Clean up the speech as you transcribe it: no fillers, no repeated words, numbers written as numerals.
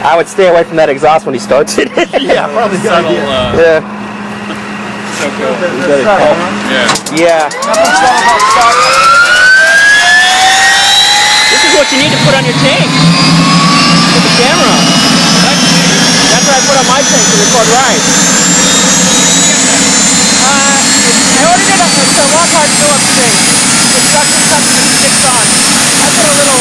I would stay away from that exhaust when he starts it. Yeah, probably Subtle, yeah. So cool. Yeah. This is what you need to put on your tank. Put the camera on. That's what I put on my tank to record rides. I ordered it up. It's a Lockhart Phillips thing. It's got some stuff that sticks on. I put a little